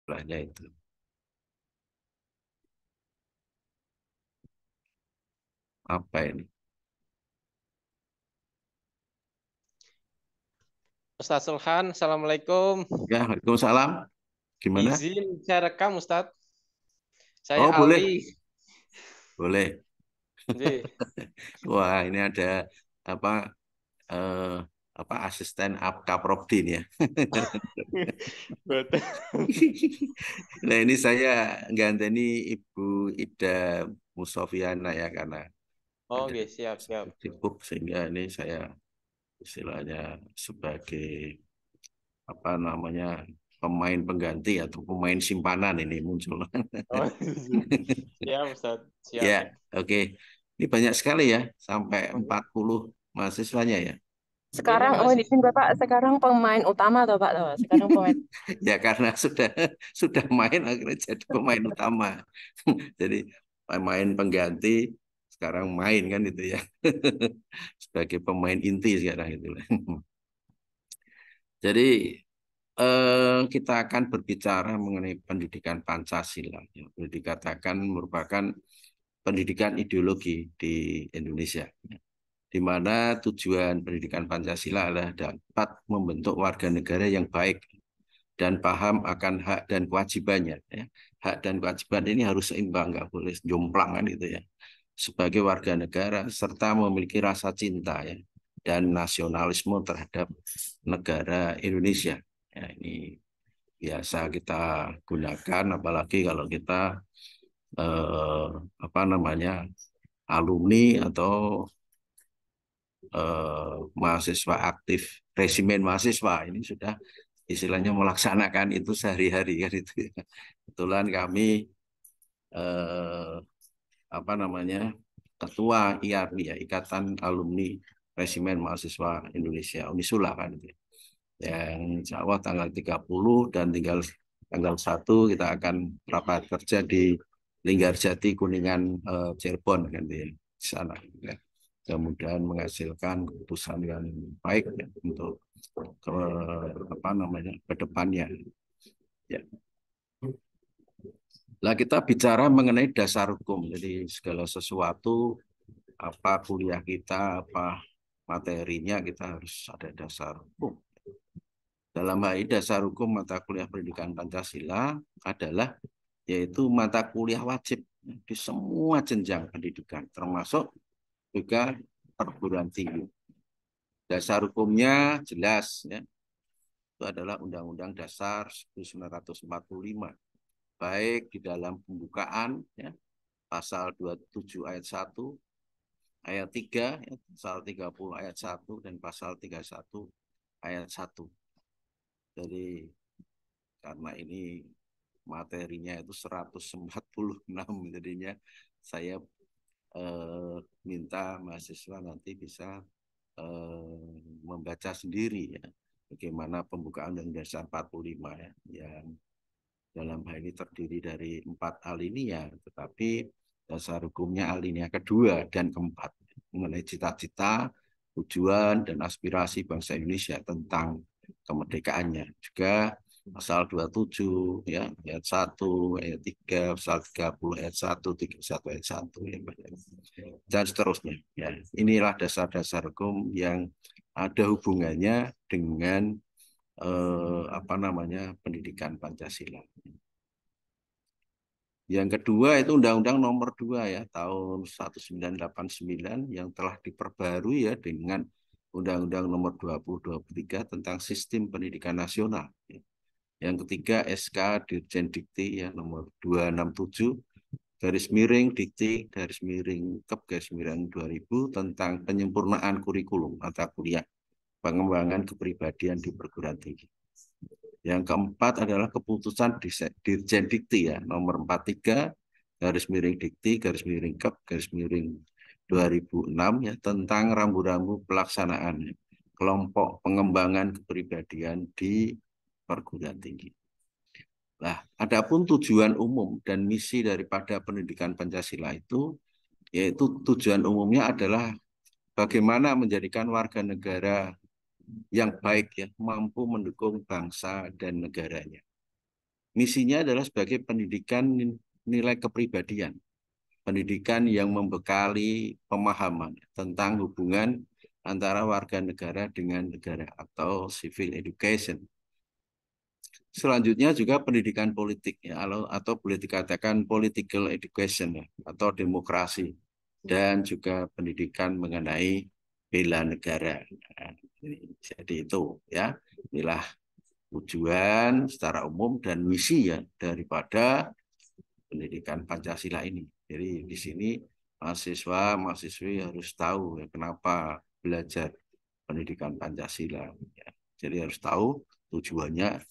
Sebelahnya itu. Apa ini? Ustadz Sulhan, Assalamualaikum. Ya, Waalaikumsalam. Gimana? Izin saya rekam Ustadz. Saya Oh, boleh. Ali. Boleh. Nggih. Wah, ini ada apa eh, asisten Kaprodin ya. Betul. Nah, ini saya ganteni Ibu Ida Musofiana ya karena Oh, ada nggih, siap, siap. sibuk sehingga ini saya istilahnya sebagai apa namanya pemain pengganti atau pemain simpanan ini muncul. Oh, siap Ustadz, Ya, siap. oke. Ini banyak sekali ya, sampai Oh, nggih. 40 mahasiswanya ya. Iya, Sekarang, oh masih. izin Bapak, sekarang pemain utama toh Pak, toh. Sekarang pemain. Ya karena sudah main akhirnya jadi pemain utama. Jadi pemain pengganti sekarang main kan itu ya. Sebagai pemain inti sekarang itu. Jadi kita akan berbicara mengenai pendidikan Pancasila. Ya. Boleh dikatakan merupakan pendidikan ideologi di Indonesia. Di mana tujuan pendidikan Pancasila adalah dapat membentuk warga negara yang baik dan paham akan hak dan kewajibannya. Ya. Hak dan kewajiban ini harus seimbang, nggak boleh jomplang kan itu ya. Sebagai warga negara serta memiliki rasa cinta ya dan nasionalisme terhadap negara Indonesia. Ya, ini biasa kita gunakan, apalagi kalau kita eh, apa namanya alumni atau mahasiswa aktif resimen mahasiswa ini sudah istilahnya melaksanakan itu sehari-hari kan itu ya. Kebetulan kami eh, apa namanya ketua IARMI ya Ikatan Alumni Resimen Mahasiswa Indonesia Unisula kan itu ya. Yang insya Allah tanggal 30 dan tinggal tanggal 1 kita akan rapat kerja di Linggarjati Kuningan Cirebon kan di sana ya. Mudah-mudahan menghasilkan keputusan yang baik ya, untuk ke apa namanya ke depannya ya. Lah kita bicara mengenai dasar hukum. Jadi segala sesuatu apa kuliah kita apa materinya kita harus ada dasar hukum. Dalam hal ini dasar hukum mata kuliah pendidikan Pancasila adalah yaitu mata kuliah wajib di semua jenjang pendidikan termasuk juga perguruan tinggi. Dasar hukumnya jelas ya, itu adalah Undang-Undang Dasar 1945. Baik di dalam pembukaan ya, pasal 27 ayat 1, ayat 3, ya, pasal 30 ayat 1 dan pasal 31 ayat 1. Jadi karena ini materinya itu 146 jadinya saya minta mahasiswa nanti bisa membaca sendiri ya bagaimana pembukaan Undang-Undang Dasar 45 ya yang dalam hal ini terdiri dari 4 alinea tetapi dasar hukumnya alinea kedua dan keempat mengenai cita-cita, tujuan dan aspirasi bangsa Indonesia tentang kemerdekaannya. Juga pasal 27 ya ayat 1, ayat 3, pasal 30 ayat 1, 31 ayat 1 ya, dan seterusnya ya. Inilah dasar-dasar hukum yang ada hubungannya dengan apa namanya pendidikan Pancasila. Yang kedua itu Undang-Undang Nomor 2 ya tahun 1989 yang telah diperbarui ya dengan Undang-Undang Nomor 2023 tentang Sistem Pendidikan Nasional. Yang ketiga SK Dirjen Dikti ya nomor 267 garis miring Dikti garis miring Kep garis miring 2000 tentang penyempurnaan kurikulum mata kuliah pengembangan kepribadian di perguruan tinggi. Yang keempat adalah keputusan Dirjen Dikti ya nomor 43 garis miring Dikti garis miring Kep garis miring 2006 ya tentang rambu-rambu pelaksanaan kelompok pengembangan kepribadian di perguruan tinggi. Nah, adapun tujuan umum dan misi daripada pendidikan Pancasila itu yaitu tujuan umumnya adalah bagaimana menjadikan warga negara yang baik ya mampu mendukung bangsa dan negaranya. misinya adalah sebagai pendidikan nilai kepribadian, pendidikan yang membekali pemahaman tentang hubungan antara warga negara dengan negara atau civil education. Selanjutnya juga pendidikan politik ya, atau boleh dikatakan political education ya, atau demokrasi, dan juga pendidikan mengenai bela negara. Nah, jadi itu ya, inilah tujuan secara umum dan misi ya daripada pendidikan Pancasila ini. Jadi di sini mahasiswa-mahasiswi harus tahu ya, kenapa belajar pendidikan Pancasila. Ya. Jadi harus tahu tujuannya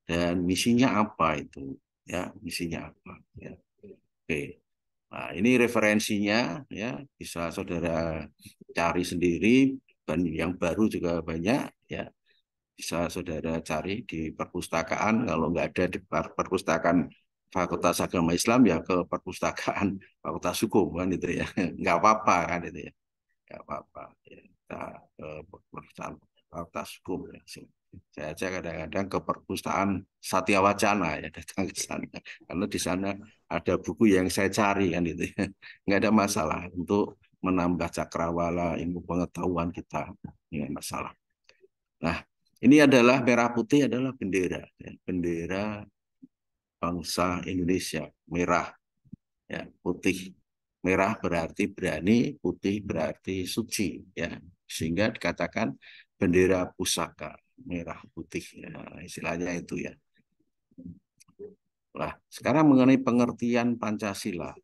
dan misinya apa itu, ya misinya apa. Ya. Oke, nah ini referensinya ya bisa saudara cari sendiri dan yang baru juga banyak ya bisa saudara cari di perpustakaan. Kalau nggak ada di perpustakaan Fakultas Agama Islam ya ke perpustakaan Fakultas Hukum kan itu ya nggak apa-apa kan itu ya nggak apa-apa ya. Kita ke perpustakaan Fakultas Hukum ya. Saya aja kadang-kadang ke perpustakaan Satya Wacana ya datang ke sana karena di sana ada buku yang saya cari kan itu ya nggak ada masalah untuk menambah cakrawala ilmu pengetahuan kita nggak masalah. Nah, ini adalah merah putih adalah bendera, ya, bendera bangsa Indonesia, merah, ya, putih. Merah berarti berani, putih berarti suci, ya. Sehingga dikatakan bendera pusaka, merah putih, ya, istilahnya itu ya. Nah, sekarang mengenai pengertian Pancasila.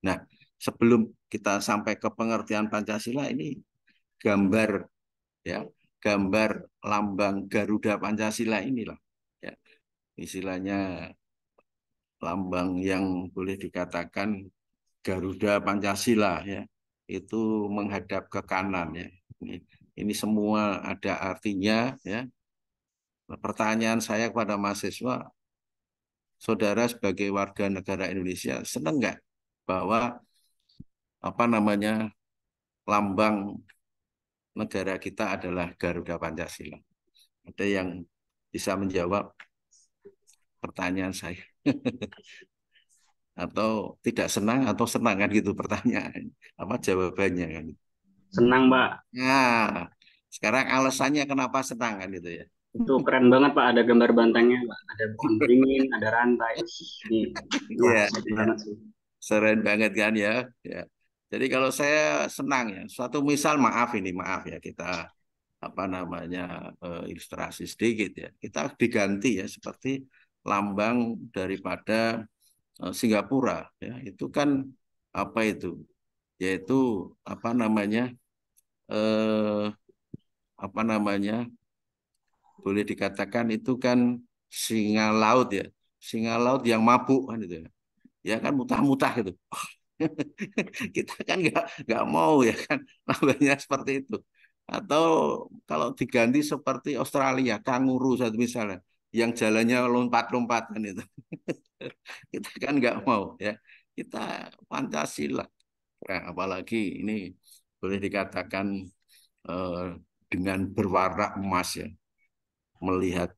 Nah, sebelum kita sampai ke pengertian Pancasila ini gambar ya, gambar lambang Garuda Pancasila inilah ya. Istilahnya lambang yang boleh dikatakan Garuda Pancasila ya. Itu menghadap ke kanan ya. Ini semua ada artinya ya. Pertanyaan saya kepada mahasiswa, saudara sebagai warga negara Indonesia senang nggak bahwa apa namanya lambang negara kita adalah Garuda Pancasila? Ada yang bisa menjawab pertanyaan saya? Atau tidak senang atau senang kan gitu pertanyaan. Apa jawabannya kan? Senang, Pak. Nah, sekarang alasannya kenapa senang kan gitu ya. Itu keren banget, Pak. Ada gambar bantengnya, Pak. Ada pohon beringin, ada rantai. Di... Wah, Iya, asik iya. banget sih. Seren banget kan ya. Ya. Jadi kalau saya senang ya, suatu misal maaf ini, maaf ya kita apa namanya ilustrasi sedikit ya. Kita diganti ya seperti lambang daripada Singapura ya. Itu kan apa itu? Yaitu apa namanya eh, apa namanya boleh dikatakan itu kan singa laut ya, singa laut yang mabuk kan itu ya, ya kan mutah-mutah gitu. Kita kan nggak mau ya kan namanya seperti itu. Atau kalau diganti seperti Australia, kanguru satu misalnya, yang jalannya lompat-lompatan itu, kita kan nggak mau ya. Kita Pancasila, nah, apalagi ini boleh dikatakan eh, dengan berwarna emas ya, melihat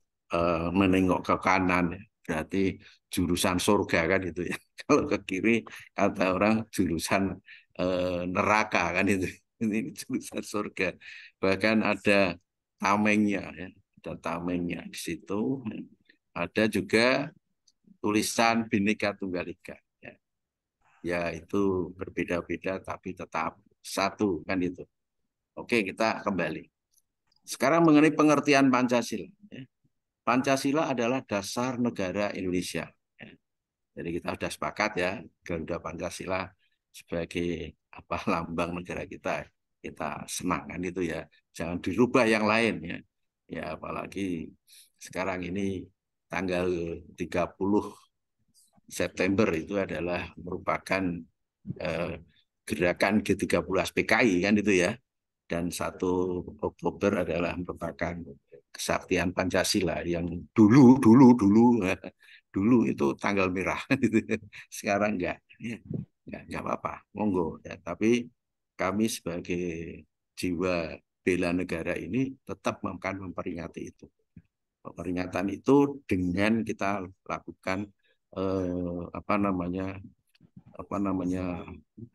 menengok ke kanan ya. Berarti jurusan surga kan itu ya. Kalau ke kiri kata orang jurusan neraka kan itu. Ini jurusan surga. Bahkan ada tamengnya ya, ada tamengnya di situ. Ada juga tulisan Bhinneka Tunggal Ika. Ya, ya itu berbeda-beda tapi tetap satu kan itu. Oke, kita kembali. Sekarang mengenai pengertian Pancasila. Ya. Pancasila adalah dasar negara Indonesia. Ya. Jadi kita sudah sepakat ya, Garuda Pancasila sebagai apa lambang negara kita. Kita senangkan itu ya. Jangan dirubah yang lain ya. Ya apalagi sekarang ini tanggal 30 September itu adalah merupakan eh, gerakan G30 PKI kan itu ya. Dan 1 Oktober adalah merupakan kesaktian Pancasila yang dulu itu tanggal merah sekarang enggak ya, enggak apa-apa monggo ya tapi kami sebagai jiwa bela negara ini tetap akan memperingati itu. Peringatan itu dengan kita lakukan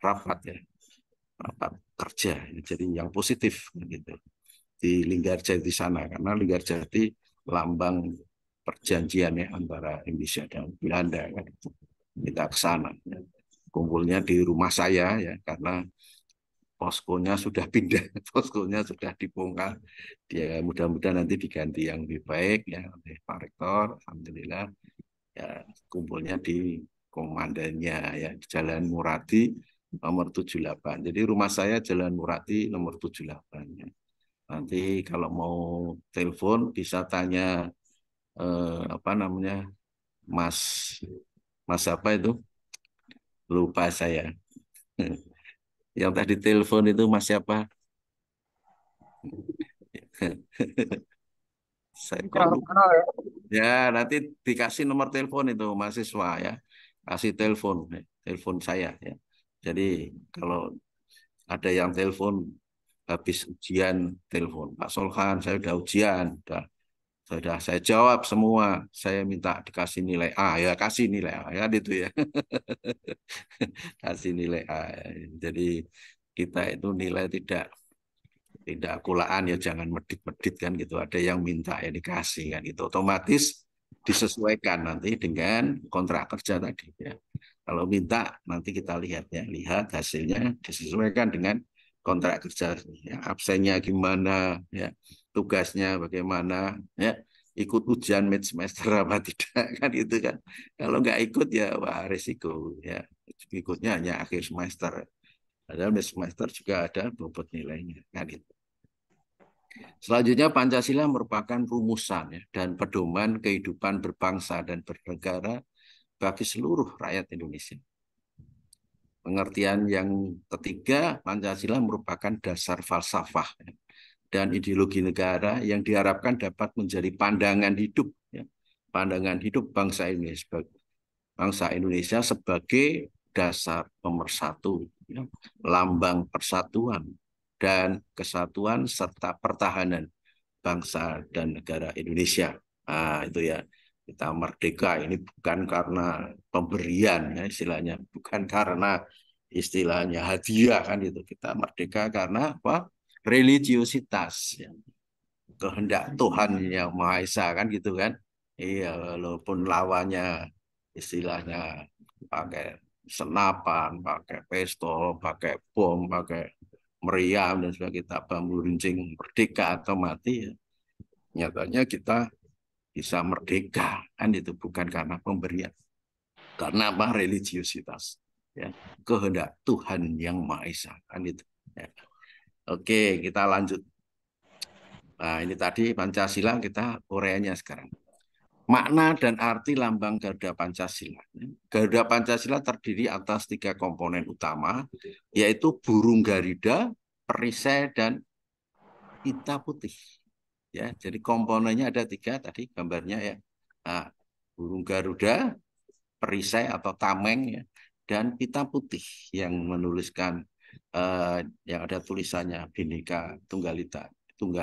rapat ya, rapat kerja. Jadi yang positif gitu di Linggarjati sana, karena Linggarjati lambang perjanjian ya antara Indonesia dan Belanda kan. Kita ke sana. Kumpulnya di rumah saya ya, karena poskonya sudah pindah, poskonya sudah dibongkar. Dia mudah-mudahan nanti diganti yang lebih baik ya oleh Pak Rektor. Alhamdulillah ya, kumpulnya di komandannya ya di Jalan Muradi nomor 78. Jadi rumah saya Jalan Muradi nomor 78 ya. Nanti kalau mau telepon bisa tanya Mas Mas apa itu? Lupa saya. Yang tadi telepon itu Mas siapa? Saya kok lupa. Ya, nanti dikasih nomor telepon itu mahasiswa ya. Kasih telepon saya ya. Jadi kalau ada yang telepon habis ujian telepon, Pak Solhan, saya udah ujian, sudah saya jawab semua, saya minta dikasih nilai A, ya kasih nilai A ya itu ya. Kasih nilai A. Jadi kita itu nilai tidak kulaan ya, jangan medit-medit kan gitu. Ada yang minta ya dikasih kan gitu. Otomatis disesuaikan nanti dengan kontrak kerja tadi ya. Kalau minta nanti kita lihat ya, lihat hasilnya disesuaikan dengan kontrak kerja ya. Absennya gimana ya, tugasnya bagaimana ya, ikut ujian mid semester apa tidak kan itu kan. Kalau nggak ikut ya wah risiko ya. Ikutnya hanya akhir semester. Padahal mid semester juga ada bobot nilainya kan itu. Selanjutnya Pancasila merupakan rumusan ya, dan pedoman kehidupan berbangsa dan bernegara bagi seluruh rakyat Indonesia. Pengertian yang ketiga, Pancasila merupakan dasar falsafah ya, dan ideologi negara yang diharapkan dapat menjadi pandangan hidup ya, pandangan hidup bangsa Indonesia sebagai dasar pemersatu ya, lambang persatuan dan kesatuan serta pertahanan bangsa dan negara Indonesia. Nah, itu ya, kita merdeka ini bukan karena pemberian ya istilahnya, bukan karena istilahnya hadiah kan itu. Kita merdeka karena apa? Religiositas ya. Kehendak Tuhan yang Maha Esa kan gitu kan. Iya, walaupun lawannya istilahnya pakai senapan, pakai pistol, pakai bom, pakai meriam dan sebagainya, kita bambu runcing merdeka atau mati ya. Nyatanya kita bisa merdeka kan itu bukan karena pemberian, karena apa? Religiositas ya, kehendak Tuhan yang Maha Esa kan itu ya. Oke, kita lanjut. Nah, ini tadi Pancasila, kita uraiannya sekarang. Makna dan arti lambang Garuda Pancasila. Garuda Pancasila terdiri atas 3 komponen utama, yaitu burung Garuda, perisai, dan pita putih. Ya, jadi komponennya ada 3 tadi gambarnya ya. Nah, burung Garuda, perisai atau tameng ya, dan pita putih yang menuliskan yang ada tulisannya Bhinneka Tunggal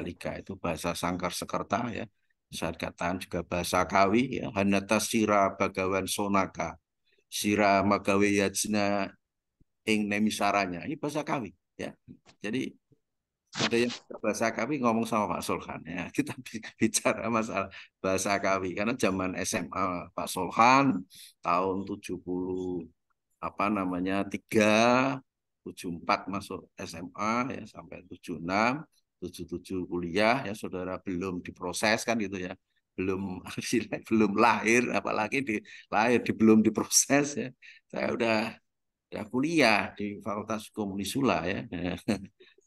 Ika itu bahasa Sangkar Sekerta ya. Saya katakan juga bahasa Kawi ya, Hanata Sira Bagawan Sonaka Sira Magawe Yajna ing Nemisaranya. Ini bahasa Kawi ya. Jadi ada yang bahasa Kawi ngomong sama Pak Solhan ya. Kita bicara masalah bahasa Kawi karena zaman SMA Pak Solhan tahun 70 74 masuk SMA ya sampai 76 77 kuliah ya, saudara belum diproses kan gitu ya, belum belum lahir, apalagi belum diproses ya. Saya udah kuliah di Fakultas Hukum Unisula ya.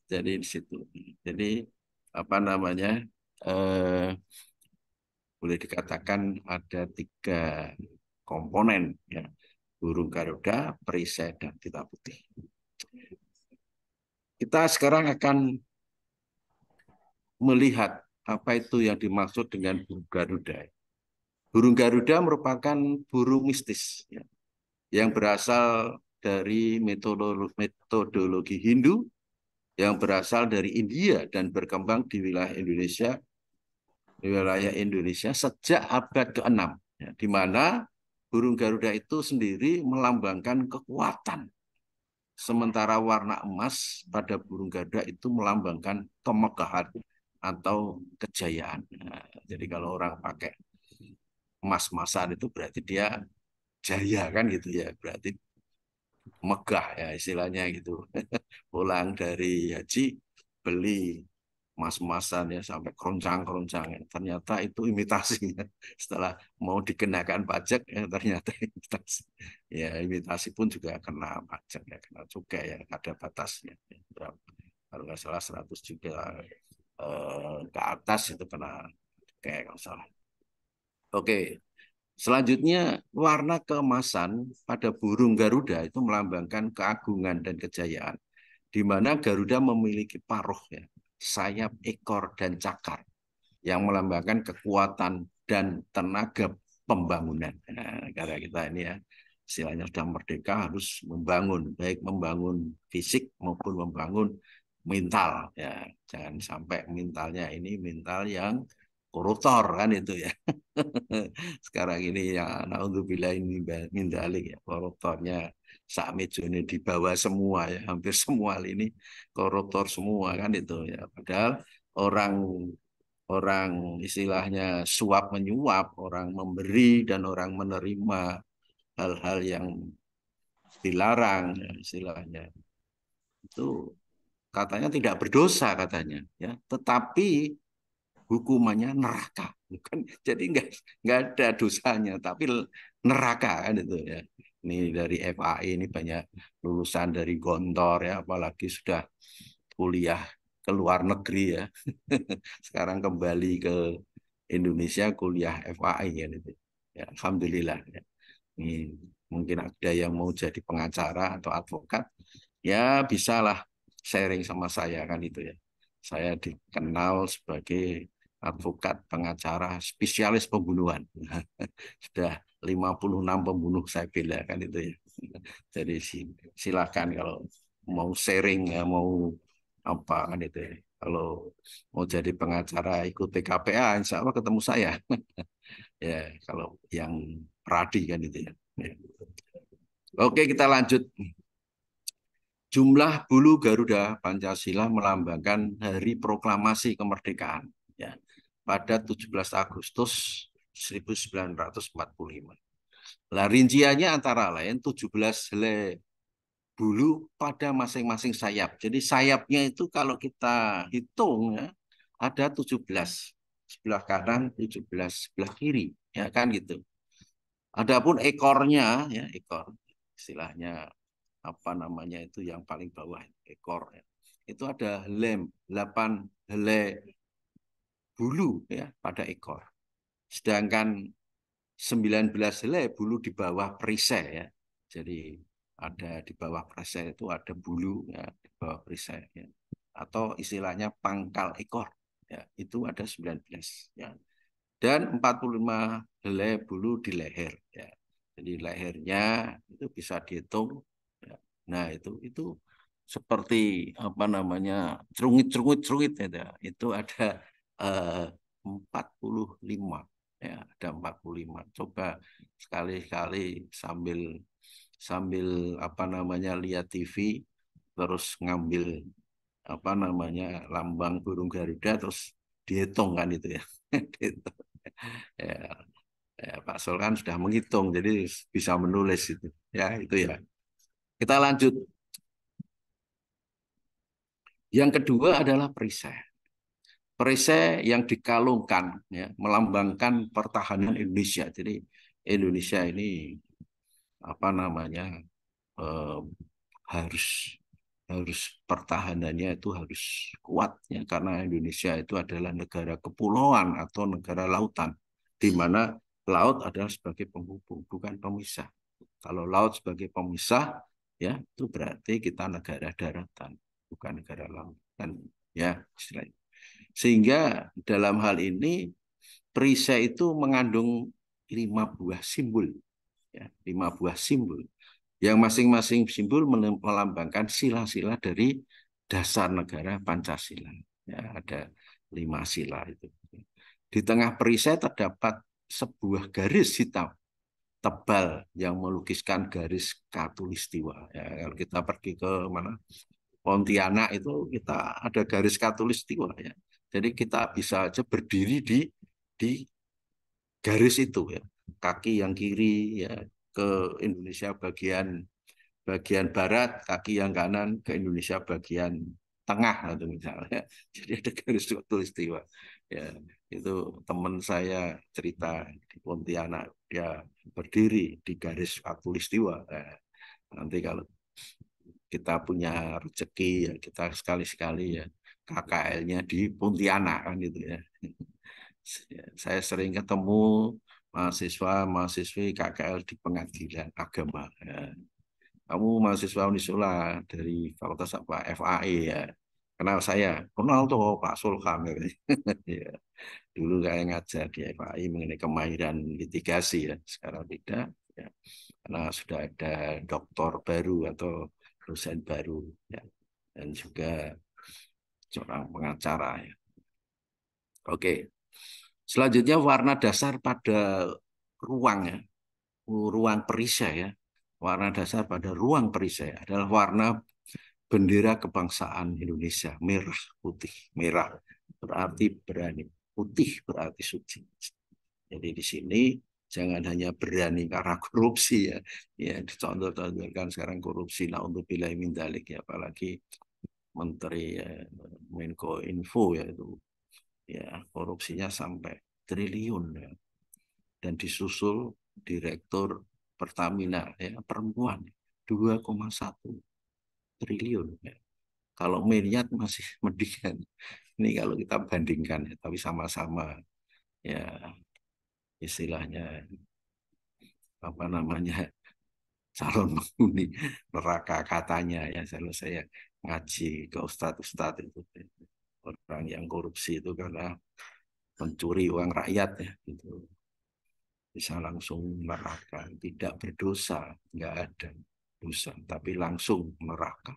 Jadi di situ. Jadi boleh dikatakan ada 3 komponen ya, burung Garuda, perisai, dan pita putih. Kita sekarang akan melihat apa itu yang dimaksud dengan burung Garuda. Burung Garuda merupakan burung mistis ya, yang berasal dari metodologi Hindu, yang berasal dari India dan berkembang di wilayah Indonesia wilayah Indonesia sejak abad ke-6, ya, di mana burung Garuda itu sendiri melambangkan kekuatan. Sementara warna emas pada burung Garuda itu melambangkan kemegahan atau kejayaan. Nah, jadi kalau orang pakai emas-emasan itu berarti dia jaya kan gitu ya, berarti megah ya istilahnya gitu. Pulang dari haji beli emas-emasan ya sampai keroncang-keroncang ya. Ternyata itu imitasinya. Setelah mau dikenakan pajak ya ternyata imitasi. Ya imitasi pun juga kena pajak ya, kena cukai ya, ada batasnya. Berapa? Kalau nggak salah 100 juga ke atas itu kena cukai kalau salah. Oke. Selanjutnya, warna keemasan pada burung Garuda itu melambangkan keagungan dan kejayaan, di mana Garuda memiliki paruh, ya, sayap, ekor, dan cakar yang melambangkan kekuatan dan tenaga pembangunan. Nah, karena kita ini ya, istilahnya sudah merdeka harus membangun, baik membangun fisik maupun membangun mental. Ya, jangan sampai mentalnya ini mental yang koruptor kan itu ya. Sekarang ini ya naudzubillah ini min dzalik ya, koruptornya sak mejone di bawah semua ya, hampir semua ini koruptor semua kan itu ya. Padahal orang orang istilahnya suap menyuap, orang memberi dan orang menerima hal-hal yang dilarang ya, istilahnya itu katanya tidak berdosa katanya ya, tetapi hukumannya neraka, bukan, jadi nggak ada dosanya tapi neraka kan itu ya. Ini dari FAI ini banyak lulusan dari Gontor ya, apalagi sudah kuliah ke luar negeri ya. Sekarang kembali ke Indonesia kuliah FAI ya itu ya, alhamdulillah ya. Ini mungkin ada yang mau jadi pengacara atau advokat ya, bisalah sharing sama saya kan itu ya. Saya dikenal sebagai advokat pengacara spesialis pembunuhan. Sudah 56 pembunuh saya bela kan itu ya. Jadi silakan kalau mau sharing ya, mau apa kan itu ya. Kalau mau jadi pengacara ikut PKPA, insya Allah ketemu saya. Ya, kalau yang Pradi kan itu ya. Ya. Oke, kita lanjut. Jumlah bulu Garuda Pancasila melambangkan hari proklamasi kemerdekaan ya, pada 17 Agustus 1945. Nah, rinciannya antara lain 17 helai bulu pada masing-masing sayap. Jadi sayapnya itu kalau kita hitung ya, ada 17. Sebelah kanan 17, sebelah kiri ya kan gitu. Adapun ekornya ya, ekor istilahnya apa namanya itu yang paling bawah ekor ya. Itu ada 8 helai bulu ya pada ekor. Sedangkan 19 helai bulu di bawah perisai ya. Jadi ada di bawah perisai itu ada bulu ya, di bawah perisai ya. Atau istilahnya pangkal ekor ya, itu ada 19 ya. Dan 45 helai bulu di leher ya. Jadi lehernya itu bisa dihitung ya. Nah, itu seperti apa namanya cerungit ya. Itu ada 45 ya, ada 45. Coba sekali-kali sambil sambil apa namanya lihat TV terus ngambil apa namanya lambang burung Garuda terus dihitung kan itu ya. Ya, ya, Pak Sol kan sudah menghitung jadi bisa menulis itu ya, itu ya. Kita lanjut. Yang kedua adalah perisai. Perisai yang dikalungkan ya, melambangkan pertahanan Indonesia. Jadi Indonesia ini apa namanya eh, harus harus pertahanannya itu harus kuat ya, karena Indonesia itu adalah negara kepulauan atau negara lautan, di mana laut adalah sebagai penghubung bukan pemisah. Kalau laut sebagai pemisah ya itu berarti kita negara daratan bukan negara lautan ya istilahnya. Sehingga dalam hal ini perisai itu mengandung 5 buah simbol ya, 5 buah simbol yang masing-masing simbol melambangkan sila-sila dari dasar negara Pancasila. Ya, ada 5 sila itu. Di tengah perisai terdapat sebuah garis hitam tebal yang melukiskan garis Katulistiwa. Ya, kalau kita pergi ke mana Pontianak itu kita ada garis Katulistiwa ya. Jadi kita bisa aja berdiri di garis itu ya. Kaki yang kiri ya ke Indonesia bagian bagian barat, kaki yang kanan ke Indonesia bagian tengah atau misalnya. Jadi ada garis Katulistiwa. Ya, itu teman saya cerita di Pontianak, dia berdiri di garis Katulistiwa. Nah, nanti kalau kita punya rezeki ya kita sekali-sekali ya KKL-nya di Pontianak kan gitu ya. Saya sering ketemu mahasiswa-mahasiswi KKL di pengadilan agama. Ya. Kamu mahasiswa Unisula dari Fakultas apa? FAI ya. Kenal saya, kenal tuh Pak Sulkam. Ya. Dulu saya ngajar di FAI mengenai kemahiran litigasi ya. Sekarang tidak. Ya. Karena sudah ada doktor baru atau dosen baru ya. Dan juga seorang pengacara ya. Oke. Selanjutnya warna dasar pada ruang ya. Ruang perisai ya. Warna dasar pada ruang perisai adalah warna bendera kebangsaan Indonesia, merah putih. Merah berarti berani, putih berarti suci. Jadi di sini jangan hanya berani karena korupsi ya. Ya dicontoh-contohkan sekarang korupsi nah untuk min dzalik ya, apalagi Menteri Menko Info ya itu ya korupsinya sampai triliun ya. Dan disusul Direktur Pertamina ya perempuan 2,1 triliun ya. Kalau miliar masih mendingan. Ini kalau kita bandingkan ya, tapi sama-sama ya istilahnya apa namanya calon penghuni neraka katanya ya. Kalau saya ngaji ke ustadz-ustadz itu orang yang korupsi itu karena mencuri uang rakyat ya itu bisa langsung neraka, tidak berdosa, nggak ada dosa, tapi langsung neraka.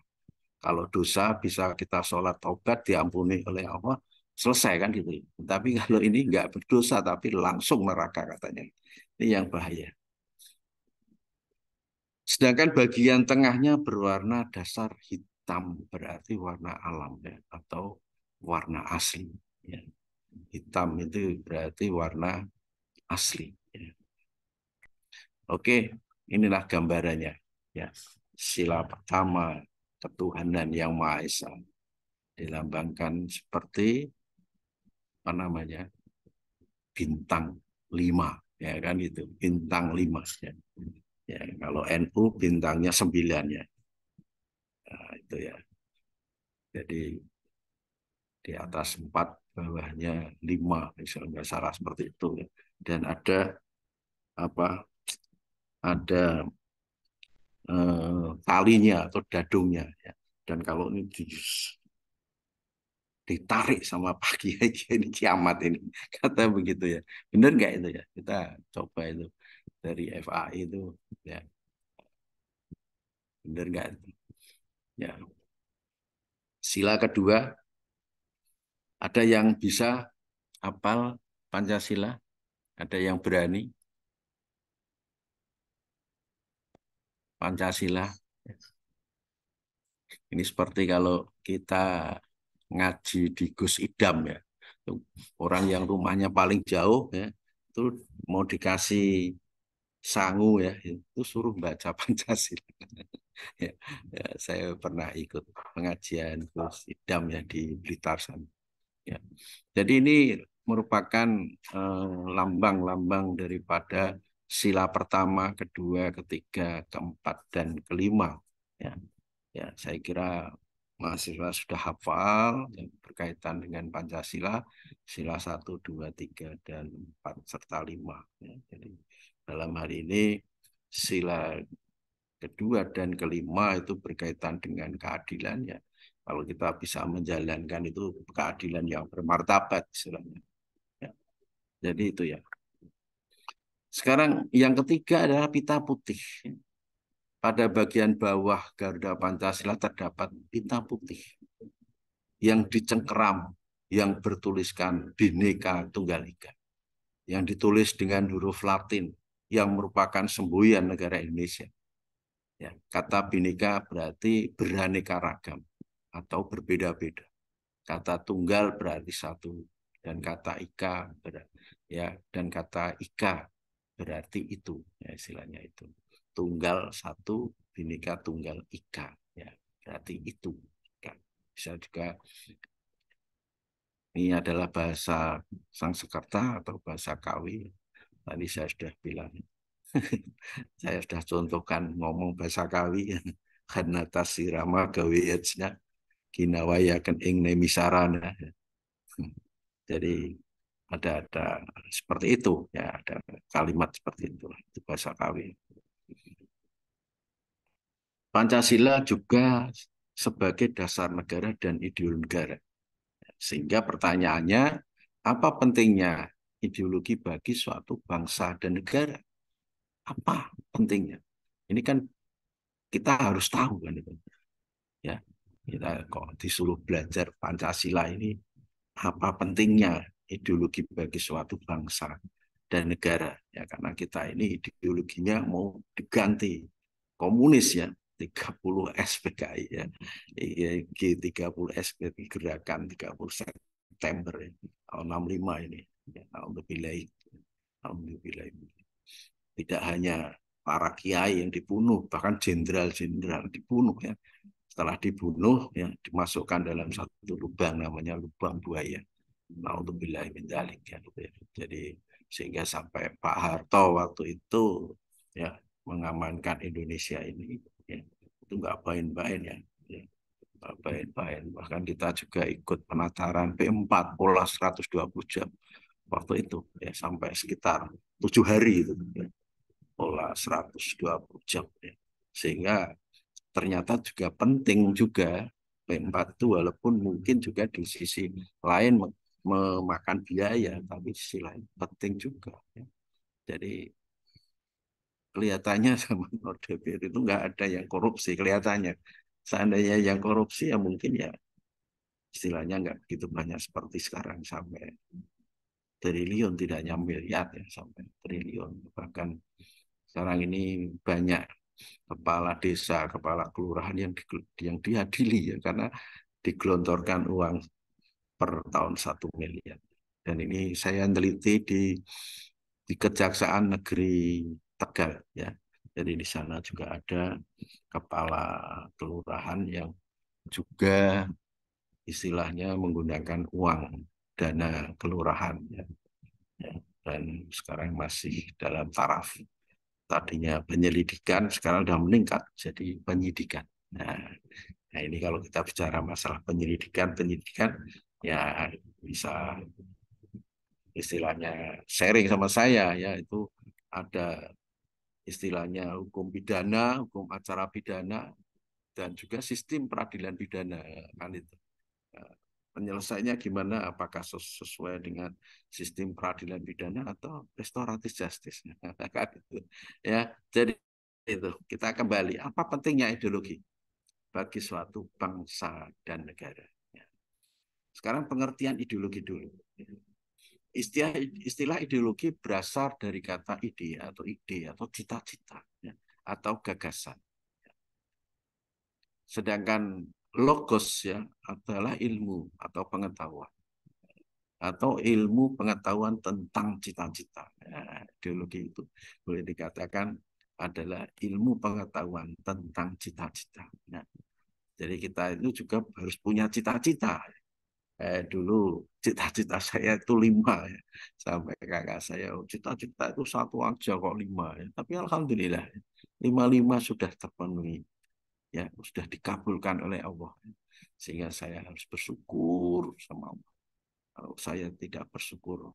Kalau dosa bisa kita sholat taubat diampuni oleh Allah, selesai kan gitu. Tapi kalau ini nggak berdosa tapi langsung neraka katanya. Ini yang bahaya. Sedangkan bagian tengahnya berwarna dasar hitam, berarti warna alam ya, atau warna asli. Ya. Hitam itu berarti warna asli. Ya. Oke, inilah gambarannya. Ya, sila pertama ketuhanan yang Maha Esa dilambangkan seperti apa namanya bintang 5 ya kan itu bintang 5 ya. Ya kalau NU bintangnya 9 ya. Nah, itu ya. Jadi di atas 4 bawahnya 5 misalnya salah seperti itu ya. Dan ada apa ada talinya atau dadungnya ya. Dan kalau ini ditarik sama Pak Kiai ini kiamat ini kata begitu ya. Benar nggak itu ya? Kita coba itu dari FAI itu ya. Benar nggak itu? Ya. Sila kedua ada yang bisa hafal Pancasila, ada yang berani Pancasila. Ini seperti kalau kita ngaji di Gus Idam ya. Orang yang rumahnya paling jauh ya, itu mau dikasih sangu ya, itu suruh baca Pancasila. Ya, ya, saya pernah ikut pengajian Gus Idam ya di Blitar sana. Ya. Jadi ini merupakan lambang-lambang daripada sila pertama, kedua, ketiga, keempat, dan kelima. Ya. Ya, saya kira mahasiswa sudah hafal yang berkaitan dengan Pancasila, sila 1, 2, 3, dan 4, serta 5. Ya, jadi dalam hal ini sila kedua dan kelima itu berkaitan dengan keadilan ya. Kalau kita bisa menjalankan itu keadilan yang bermartabat istilahnya. Ya. Jadi itu ya. Sekarang yang ketiga adalah pita putih. Pada bagian bawah Garuda Pancasila terdapat pita putih yang dicengkeram yang bertuliskan Bhinneka Tunggal Ika, yang ditulis dengan huruf Latin, yang merupakan semboyan negara Indonesia. Ya, kata Bhinneka berarti beraneka ragam atau berbeda-beda. Kata tunggal berarti satu, dan kata ika dan kata ika berarti itu, ya, istilahnya itu. Tunggal satu, Bhinneka Tunggal Ika, ya, berarti itu. Bisa juga ini adalah bahasa Sangsekerta atau bahasa Kawi. Tadi saya sudah bilang. Saya sudah contohkan ngomong bahasa Kawi. Hanata sirama gawiyajna kinawaya ing nemisarana. Jadi ada seperti itu, ya, ada kalimat seperti itu bahasa Kawi. Pancasila juga sebagai dasar negara dan ideologi negara. Sehingga pertanyaannya, apa pentingnya ideologi bagi suatu bangsa dan negara? Apa pentingnya? Ini kan kita harus tahu kan itu. Ya, kita kok disuruh belajar Pancasila ini, apa pentingnya ideologi bagi suatu bangsa dan negara? Ya, karena kita ini ideologinya mau diganti komunis, ya, 30 SPKI, ya, G30 SPKI, gerakan 30 September, ya, tahun 65 ini, ya, alhamdulillah. Tidak hanya para kiai yang dibunuh, bahkan jenderal-jenderal dibunuh, ya. Setelah dibunuh, ya, dimasukkan dalam satu lubang namanya lubang buaya. Naudzubillah min dzalik, ya. Jadi sehingga sampai Pak Harto waktu itu, ya, mengamankan Indonesia ini, ya, itu nggak main-main, ya. Ya, nggak main-main. Bahkan kita juga ikut penataran P4 pola 120 jam waktu itu, ya, sampai sekitar 7 hari itu, ya, pola 120 jam, ya. Sehingga ternyata juga penting juga P4 itu, walaupun mungkin juga di sisi lain memakan biaya, tapi di sisi lain penting juga, ya. Jadi kelihatannya sama Orde Baru itu nggak ada yang korupsi, kelihatannya. Seandainya yang korupsi, ya mungkin, ya, istilahnya nggak begitu banyak seperti sekarang, sampai triliun, tidak hanya miliar, ya, sampai triliun. Bahkan sekarang ini banyak kepala desa, kepala kelurahan yang diadili, ya, karena digelontorkan uang per tahun 1 miliar. Dan ini saya teliti di Kejaksaan Negeri Tegal, ya. Jadi di sana juga ada kepala kelurahan yang juga istilahnya menggunakan uang dana kelurahan, ya. Ya. Dan sekarang masih dalam taraf, tadinya penyelidikan, sekarang sudah meningkat jadi penyidikan. Nah, ini kalau kita bicara masalah penyidikan, ya, bisa istilahnya sharing sama saya, ya, itu ada istilahnya hukum pidana, hukum acara pidana, dan juga sistem peradilan pidana, kan itu. Penyelesaiannya gimana? Apakah sesuai dengan sistem peradilan pidana atau restoratif justice? Kan itu. Ya, jadi itu kita kembali. Apa pentingnya ideologi bagi suatu bangsa dan negara? Ya. Sekarang pengertian ideologi dulu. Istilah ideologi berasal dari kata ide atau cita-cita, ya, atau gagasan. Sedangkan logos, ya, adalah ilmu atau pengetahuan, atau ilmu pengetahuan tentang cita-cita. Nah, ideologi itu boleh dikatakan adalah ilmu pengetahuan tentang cita-cita. Nah, jadi kita itu juga harus punya cita-cita. Dulu cita-cita saya itu 5, ya. Sampai kakak saya, cita-cita itu 1 aja kok 5, ya. Tapi alhamdulillah 5 sudah terpenuhi, ya, sudah dikabulkan oleh Allah, sehingga saya harus bersyukur sama Allah. Kalau saya tidak bersyukur,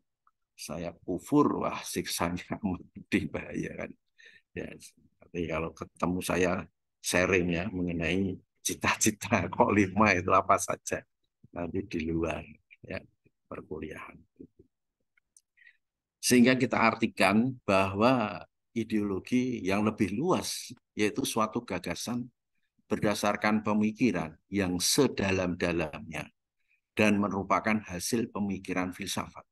saya kufur, wah, siksanya amat pedih, bahaya, kan. Ya, tapi kalau ketemu saya sharing, ya, mengenai cita-cita kok 5 itu apa saja nanti di luar, ya, perkuliahan. Sehingga kita artikan bahwa ideologi yang lebih luas, yaitu suatu gagasan berdasarkan pemikiran yang sedalam-dalamnya dan merupakan hasil pemikiran filsafat.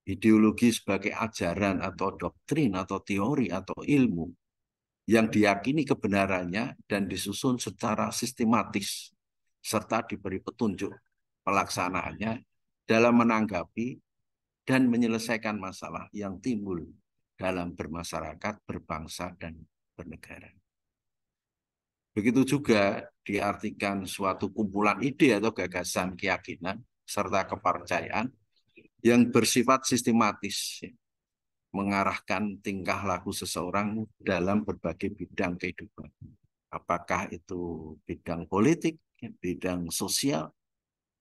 Ideologi sebagai ajaran atau doktrin atau teori atau ilmu yang diyakini kebenarannya dan disusun secara sistematis serta diberi petunjuk pelaksanaannya dalam menanggapi dan menyelesaikan masalah yang timbul dalam bermasyarakat, berbangsa, dan bernegara. Begitu juga diartikan suatu kumpulan ide atau gagasan keyakinan serta kepercayaan yang bersifat sistematis, mengarahkan tingkah laku seseorang dalam berbagai bidang kehidupan. Apakah itu bidang politik, bidang sosial,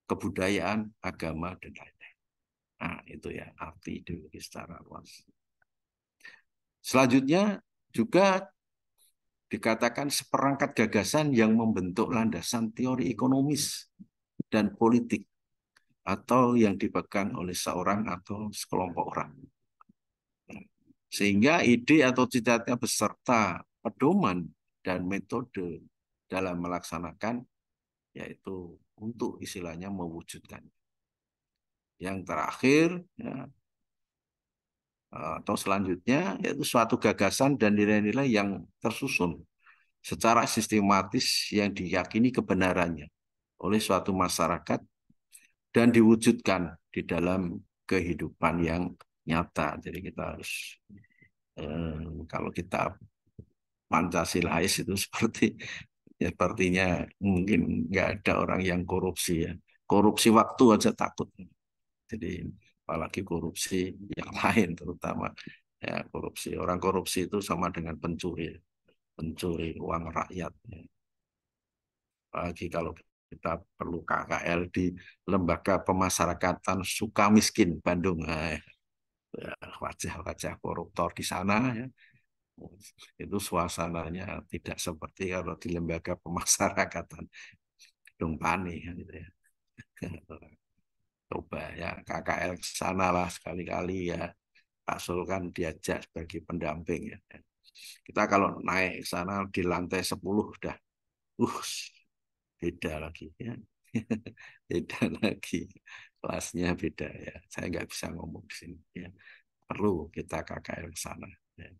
kebudayaan, agama, dan lain-lain. Nah, itu ya arti ideologi secara luas. Selanjutnya juga dikatakan seperangkat gagasan yang membentuk landasan teori ekonomis dan politik atau yang dipegang oleh seorang atau sekelompok orang. Sehingga ide atau cita-cita beserta pedoman dan metode dalam melaksanakan, yaitu untuk istilahnya mewujudkan. Yang terakhir, ya, atau selanjutnya, yaitu suatu gagasan dan nilai-nilai yang tersusun secara sistematis yang diyakini kebenarannya oleh suatu masyarakat dan diwujudkan di dalam kehidupan yang nyata. Jadi kita harus, kalau kita Pancasilais itu sepertinya mungkin nggak ada orang yang korupsi ya. Korupsi waktu aja takut. Jadi apalagi korupsi yang lain terutama ya, korupsi. Orang korupsi itu sama dengan pencuri, pencuri uang rakyat. Apalagi kalau kita perlu KKL di Lembaga Pemasyarakatan Sukamiskin Bandung. Nah, wajah-wajah koruptor di sana ya. Itu suasananya tidak seperti kalau di lembaga pemasyarakatan Gedung Pani gitu ya. Coba ya KKL ke sana lah sekali-kali ya. Pak Sul kan diajak sebagai pendamping ya. Kita kalau naik ke sana di lantai 10 dah beda lagi ya. Beda lagi. Kelasnya beda ya. Saya nggak bisa ngomong di sini ya. Perlu kita KKL ke sana ya.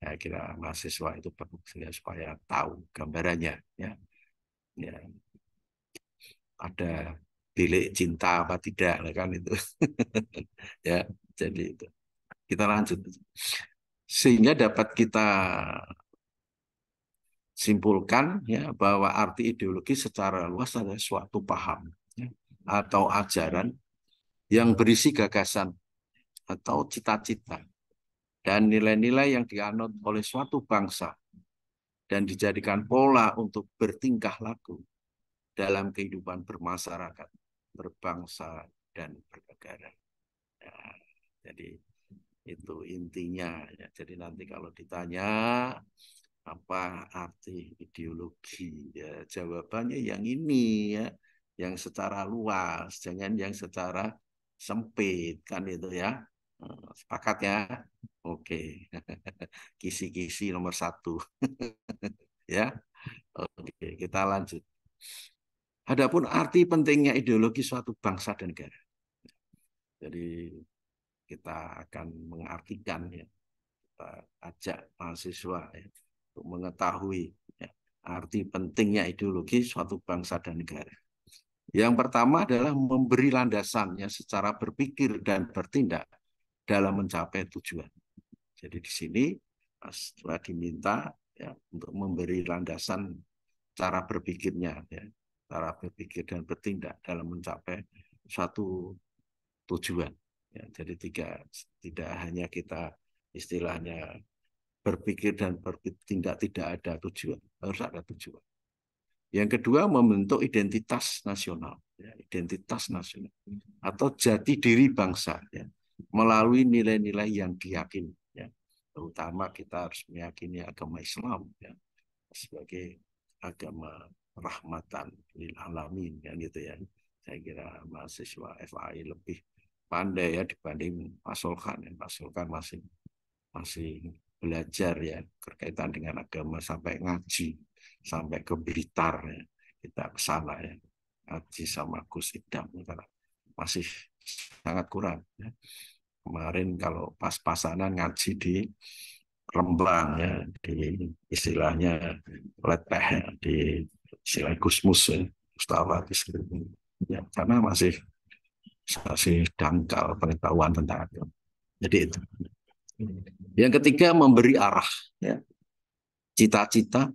Saya kira mahasiswa itu perlu supaya tahu gambarannya ya. Ya. Ada bilik cinta apa tidak kan itu. Ya, jadi itu. Kita lanjut. Sehingga dapat kita simpulkan ya bahwa arti ideologi secara luas adalah suatu paham ya, atau ajaran yang berisi gagasan atau cita-cita dan nilai-nilai yang dianut oleh suatu bangsa dan dijadikan pola untuk bertingkah laku dalam kehidupan bermasyarakat, berbangsa, dan bernegara. Ya, jadi itu intinya. Ya. Jadi nanti kalau ditanya apa arti ideologi, ya jawabannya yang ini ya, yang secara luas, jangan yang secara sempit kan itu ya. Sepakat ya? Oke. Kisi-kisi nomor 1. Ya. Oke, kita lanjut. Adapun arti pentingnya ideologi suatu bangsa dan negara. Jadi kita akan mengartikan ya, kita ajak mahasiswa ya, untuk mengetahui ya, arti pentingnya ideologi suatu bangsa dan negara. Yang pertama adalah memberi landasannya secara berpikir dan bertindak dalam mencapai tujuan. Jadi di sini setelah diminta ya, untuk memberi landasan cara berpikirnya, ya, cara berpikir dan bertindak dalam mencapai suatu tujuan. Ya, jadi tidak hanya kita istilahnya berpikir dan bertindak tidak ada tujuan, harus ada tujuan. Yang kedua membentuk identitas nasional, ya, identitas nasional atau jati diri bangsa, ya, melalui nilai-nilai yang diyakini. Ya. Terutama kita harus meyakini agama Islam ya, sebagai agama rahmatan lil alamin kan gitu ya. Saya kira mahasiswa FAI lebih pandai ya dibanding Pak Solkan. Pak Solkan masih belajar ya berkaitan dengan agama sampai ngaji, sampai ke Blitar ya. Kita ke sana ya. Haji sama Gus Idam karena masih sangat kurang. Ya. Kemarin kalau pas-pasanan ngaji di Rembang ya, di istilahnya leteh ya, di istilah Gusmus ya, Mustafa ya, karena masih dangkal pengetahuan tentang agama. Jadi itu. Yang ketiga memberi arah, ya, cita-cita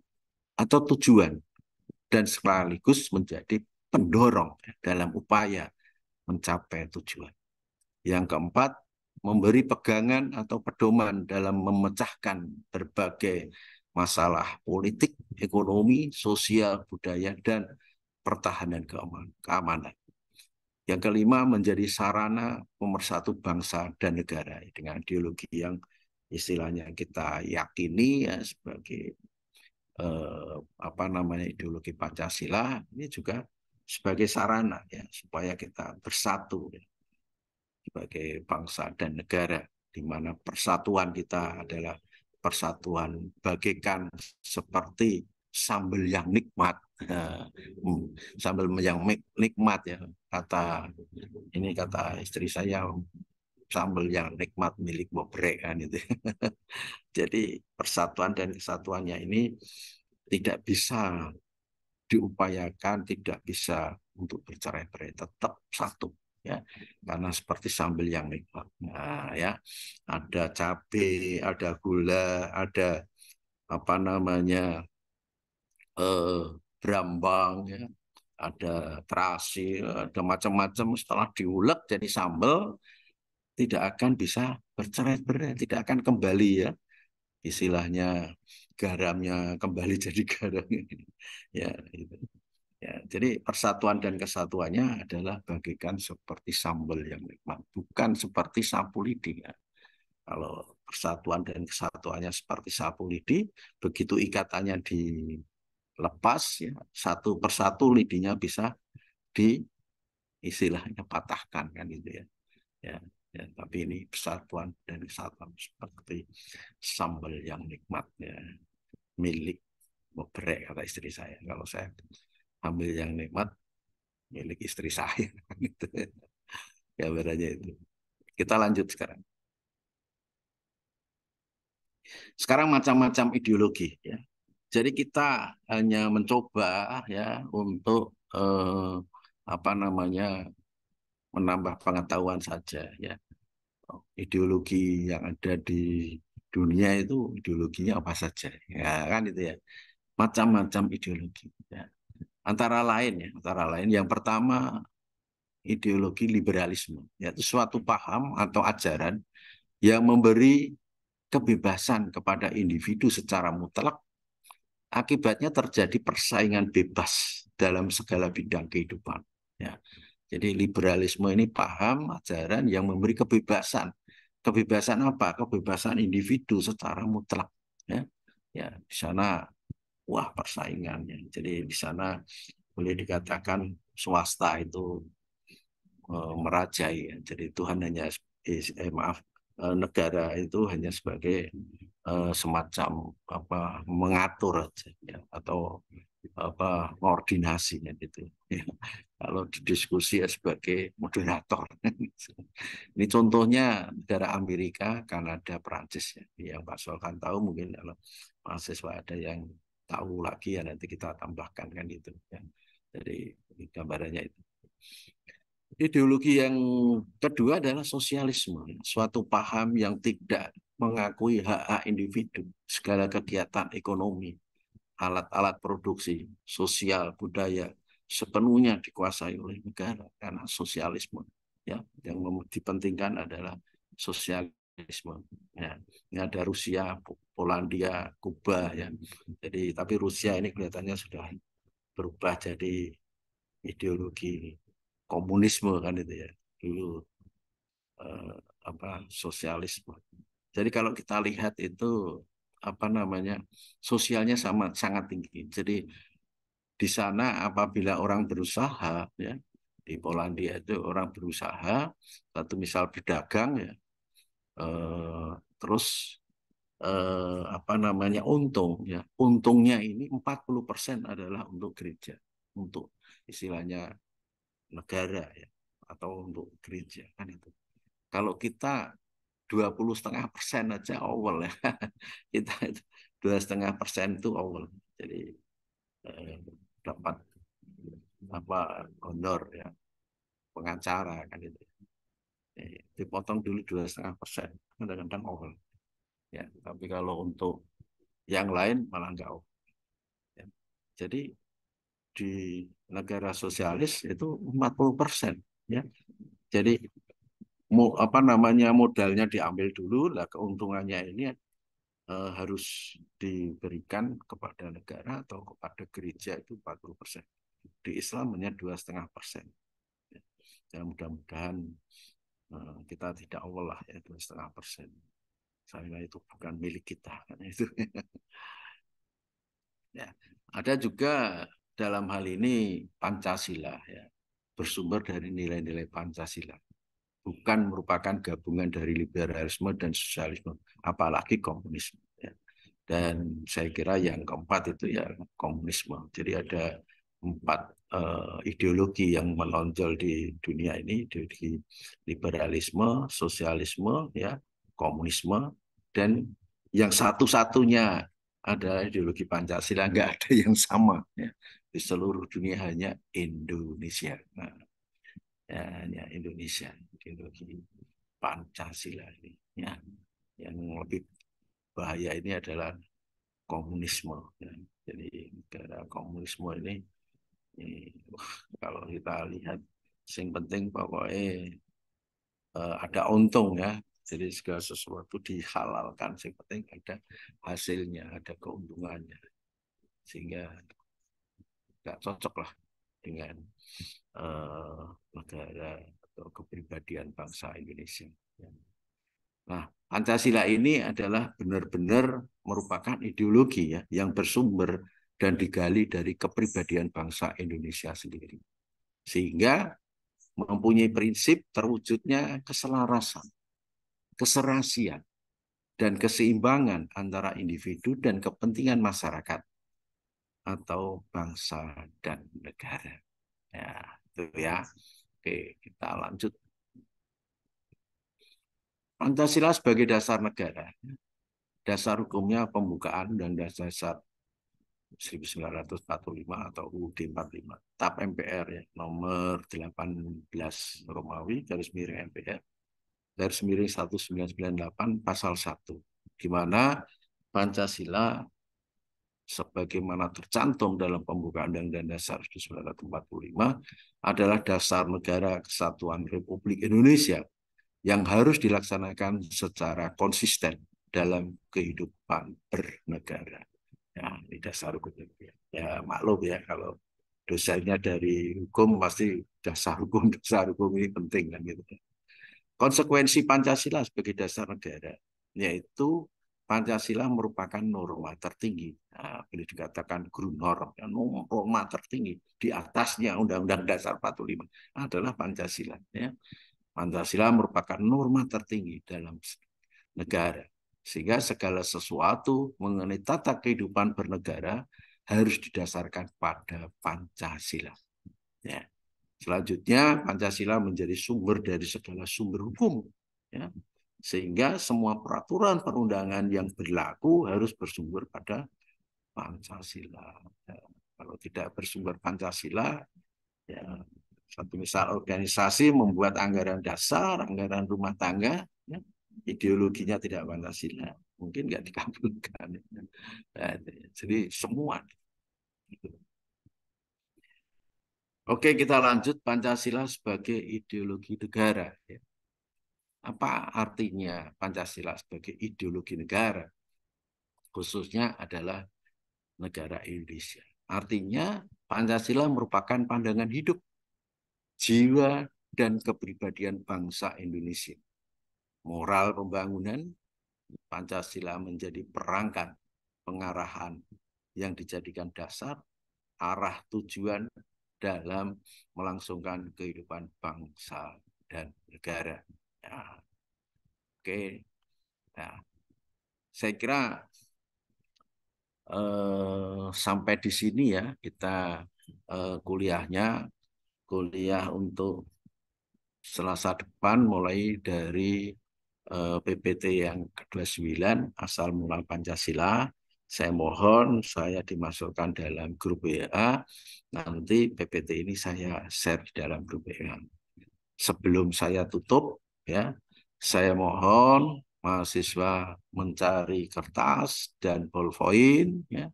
atau tujuan dan sekaligus menjadi pendorong ya, dalam upaya mencapai tujuan. Yang keempat, memberi pegangan atau pedoman dalam memecahkan berbagai masalah politik, ekonomi, sosial, budaya, dan pertahanan keamanan. Yang kelima, menjadi sarana pemersatu bangsa dan negara dengan ideologi yang istilahnya kita yakini ya sebagai ideologi Pancasila, ini juga sebagai sarana ya supaya kita bersatu ya, sebagai bangsa dan negara, di mana persatuan kita adalah persatuan bagaikan seperti sambal yang nikmat. Sambal yang nikmat ya, kata istri saya, sambal yang nikmat milik bobrek kan itu. Jadi persatuan dan kesatuannya ini tidak bisa diupayakan, tidak bisa untuk bercerai-berai, tetap satu ya, karena seperti sambal yang nikmat. Nah, ya, ada cabai, ada gula, ada brambang ya, ada terasi, ada macam-macam. Setelah diulek jadi sambal, tidak akan bisa bercerai-berai, tidak akan kembali ya, istilahnya garamnya kembali jadi garam ya itu. Ya, jadi persatuan dan kesatuannya adalah bagaikan seperti sambal yang nikmat, bukan seperti sapu lidi. Ya. Kalau persatuan dan kesatuannya seperti sapu lidi, begitu ikatannya dilepas, ya, satu persatu lidinya bisa di istilahnya patahkan kan itu ya. Ya, ya, tapi ini persatuan dan kesatuan seperti sambal yang nikmat ya, milik bobrek kata istri saya. Kalau saya ambil yang nikmat milik istri saya gitu. Ya berarti itu. Kita lanjut sekarang. Sekarang macam-macam ideologi ya. Jadi kita hanya mencoba ya untuk menambah pengetahuan saja ya. Ideologi yang ada di dunia itu ideologinya apa saja ya kan itu ya. Macam-macam ideologi ya. Antara lain yang pertama ideologi liberalisme, yaitu suatu paham atau ajaran yang memberi kebebasan kepada individu secara mutlak, akibatnya terjadi persaingan bebas dalam segala bidang kehidupan. Ya. Jadi liberalisme ini paham, ajaran yang memberi kebebasan. Kebebasan apa? Kebebasan individu secara mutlak. Ya, ya di sana wah persaingannya. Jadi di sana boleh dikatakan swasta itu merajai. Ya. Jadi Tuhan hanya negara itu hanya sebagai semacam mengatur aja ya, atau koordinasinya gitu. Ya. Kalau didiskusi ya sebagai moderator. Ini contohnya negara Amerika, Kanada, Perancis ya. Yang Pak Solkan tahu mungkin kalau mahasiswa ada yang tahu lagi ya nanti kita tambahkan kan itu. Ya. Jadi gambarannya itu. Ideologi yang kedua adalah sosialisme, suatu paham yang tidak mengakui hak-hak individu, segala kegiatan ekonomi, alat-alat produksi, sosial, budaya, sepenuhnya dikuasai oleh negara karena sosialisme. Ya, yang dipentingkan adalah sosialisme. Ya, ini ada Rusia, Polandia, Kuba, ya. Jadi, tapi Rusia ini kelihatannya sudah berubah jadi ideologi komunisme kan itu ya dulu sosialisme. Jadi kalau kita lihat itu sosialnya sangat tinggi. Jadi di sana apabila orang berusaha ya di Polandia itu orang berusaha satu misal berdagang ya terus untung ya untungnya ini 40% adalah untuk gereja, untuk istilahnya negara ya, atau untuk gereja kan itu. Kalau kita 20,5% aja awal ya, kita itu 2,5% itu awal. Jadi dapat apa honor ya, pengacara kan itu. Dipotong dulu 2,5%, kadang-kadang awal. Ya, tapi kalau untuk yang lain malah enggak awal. Ya. Jadi di negara sosialis itu 40%. Ya. Jadi apa namanya modalnya diambil dulu, lah keuntungannya ini harus diberikan kepada negara atau kepada gereja itu 40%. Di Islam hanya 2,5%. Ya, mudah-mudahan kita tidak awal lah ya 2,5%. Saya itu bukan milik kita kan itu. Ya, ada juga dalam hal ini Pancasila ya, bersumber dari nilai-nilai Pancasila. Bukan merupakan gabungan dari liberalisme dan sosialisme, apalagi komunisme. Ya. Dan saya kira yang keempat itu ya komunisme. Jadi ada 4 ideologi yang menonjol di dunia ini, ideologi liberalisme, sosialisme, ya, komunisme, dan yang satu-satunya adalah ideologi Pancasila. Nggak ada yang sama ya. Di seluruh dunia hanya Indonesia. Nah, ya, hanya Indonesia ideologi Pancasila ini ya. Yang lebih bahaya ini adalah komunisme ya. Jadi negara komunisme ini kalau kita lihat yang penting pokoknya ada untung ya. Jadi segala sesuatu dihalalkan, yang penting ada hasilnya, ada keuntungannya, sehingga nggak cocok lah dengan negara atau kepribadian bangsa Indonesia. Nah, Pancasila ini adalah benar-benar merupakan ideologi ya, yang bersumber dan digali dari kepribadian bangsa Indonesia sendiri. Sehingga mempunyai prinsip terwujudnya keselarasan, keserasian, dan keseimbangan antara individu dan kepentingan masyarakat atau bangsa dan negara. Ya, itu ya. Oke, kita lanjut. Pancasila sebagai dasar negara. Dasar hukumnya pembukaan dan dasar 1945 atau UUD 45. TAP MPR ya, nomor 18 Romawi garis miring MPR garis miring 1998 pasal 1, di mana Pancasila sebagaimana tercantum dalam pembukaan Undang-Undang Dasar 1945 adalah dasar negara kesatuan Republik Indonesia yang harus dilaksanakan secara konsisten dalam kehidupan bernegara. Ya, ini dasar hukum. Ya, maklum ya kalau dosennya dari hukum pasti dasar hukum ini penting kan gitu. Konsekuensi Pancasila sebagai dasar negara yaitu Pancasila merupakan norma tertinggi. Nah, boleh dikatakan Grundnorm, ya, norma tertinggi di atasnya Undang-Undang Dasar 45 adalah Pancasila. Ya. Pancasila merupakan norma tertinggi dalam negara. Sehingga segala sesuatu mengenai tata kehidupan bernegara harus didasarkan pada Pancasila. Ya. Selanjutnya, Pancasila menjadi sumber dari segala sumber hukum. Ya. Sehingga semua peraturan perundangan yang berlaku harus bersumber pada Pancasila. Ya. Kalau tidak bersumber Pancasila, ya, satu misal organisasi membuat anggaran dasar, anggaran rumah tangga, ya, ideologinya tidak Pancasila, mungkin nggak dikabulkan. Nah, jadi semua. Oke, kita lanjut Pancasila sebagai ideologi negara. Apa artinya Pancasila sebagai ideologi negara? Khususnya adalah negara Indonesia. Artinya Pancasila merupakan pandangan hidup, jiwa, dan kepribadian bangsa Indonesia. Moral pembangunan, Pancasila menjadi perangkat pengarahan yang dijadikan dasar arah tujuan dalam melangsungkan kehidupan bangsa dan negara. Ya. Oke, nah, saya kira sampai di sini ya kita kuliahnya. kuliah untuk Selasa depan mulai dari PPT yang ke-29 asal mula Pancasila. Saya mohon saya dimasukkan dalam grup WA. Nanti PPT ini saya share di dalam grup WA. Sebelum saya tutup, ya, saya mohon mahasiswa mencari kertas dan ballpoint, ya,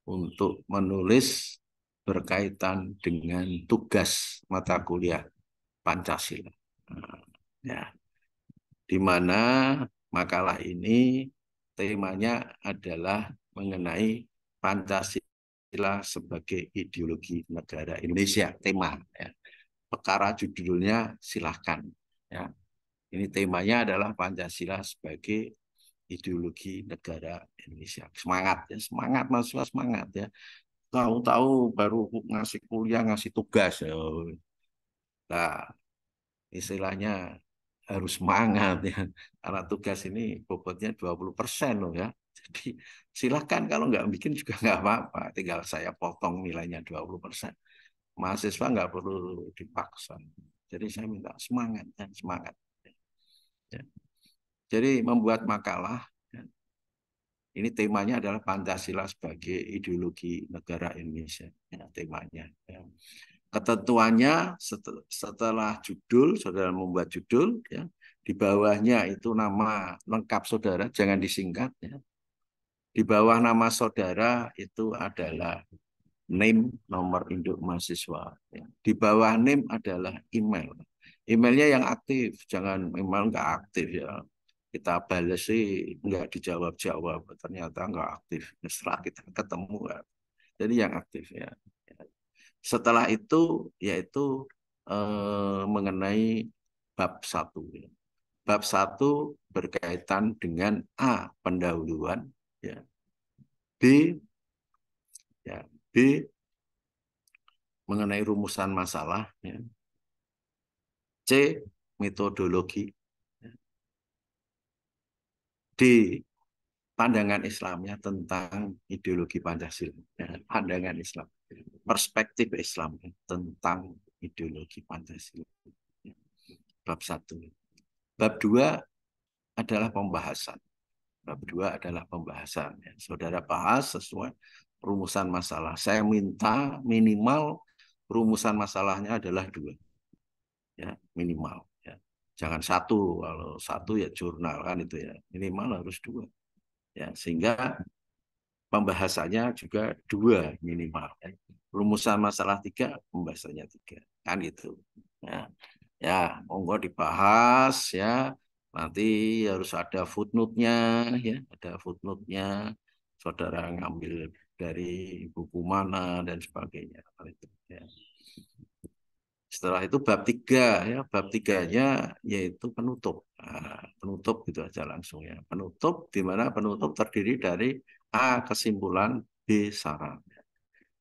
untuk menulis berkaitan dengan tugas mata kuliah Pancasila. Nah, ya, di mana makalah ini temanya adalah mengenai Pancasila sebagai ideologi negara Indonesia. Tema, ya. Perkara judulnya silahkan. Ya. Ini temanya adalah Pancasila sebagai ideologi negara Indonesia. Semangat, ya, semangat mahasiswa, semangat, ya. Tahu-tahu baru ngasih kuliah, ngasih tugas. Ya. Nah, istilahnya harus semangat, ya. Karena tugas ini bobotnya 20% loh, ya. Jadi silahkan, kalau nggak bikin juga nggak apa-apa. Tinggal saya potong nilainya 20%. Mahasiswa nggak perlu dipaksa. Jadi saya minta semangat, ya, semangat. Ya. Jadi membuat makalah, ya, ini temanya adalah Pancasila sebagai ideologi negara Indonesia. Ya, temanya. Ya. Ketentuannya setelah judul, saudara membuat judul, ya, di bawahnya itu nama lengkap saudara, jangan disingkat. Ya. Di bawah nama saudara itu adalah name, nomor induk mahasiswa. Ya. Di bawah name adalah email. Emailnya yang aktif, jangan email nggak aktif, ya. Kita balas sih nggak dijawab-jawab, ternyata nggak aktif. Setelah kita ketemu, ya. Jadi yang aktif, ya. Setelah itu yaitu mengenai bab 1. Bab 1 berkaitan dengan A, pendahuluan, ya. B, ya, B mengenai rumusan masalah, ya. C, metodologi, ya. D, pandangan Islamnya tentang ideologi Pancasila, ya. Pandangan Islam, perspektif Islam tentang ideologi Pancasila, ya. Bab 1. Bab 2 adalah pembahasan. Bab 2 adalah pembahasan. Ya. Saudara bahas sesuai rumusan masalah. Saya minta minimal rumusan masalahnya adalah 2. Ya, minimal. Ya. Jangan 1. Kalau 1 ya jurnal kan itu, ya. Minimal harus 2. Ya, sehingga pembahasannya juga 2 minimal. Ya. Rumusan masalah 3, pembahasannya 3. Kan gitu. Ya. Ya, monggo dibahas, ya. Nanti harus ada footnote-nya, ya, ada footnote-nya. Saudara ngambil dari buku mana dan sebagainya. Ya. Setelah itu bab 3, ya, bab 3-nya yaitu penutup. Nah, penutup gitu aja langsung, ya. Penutup, di mana penutup terdiri dari A, kesimpulan, B, saran.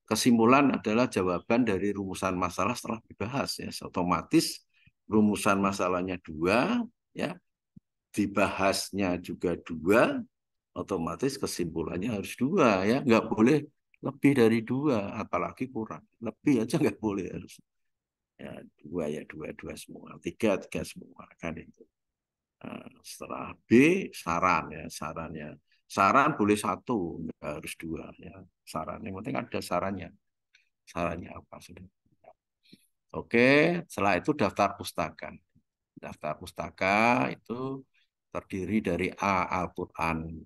Kesimpulan adalah jawaban dari rumusan masalah setelah dibahas, ya. Otomatis rumusan masalahnya 2, ya, dibahasnya juga 2, otomatis kesimpulannya harus 2, ya. Nggak boleh lebih dari 2, apalagi kurang. Lebih aja nggak boleh, harus, ya, 2, ya 2, 2 semua, 3, 3 semua, kan itu. Nah, setelah B, saran, ya, sarannya. Saran boleh 1, nggak harus 2, ya. Saran yang penting ada sarannya. Sarannya apa sudah. Oke, setelah itu daftar pustaka. Daftar pustaka itu terdiri dari A, Al-Quran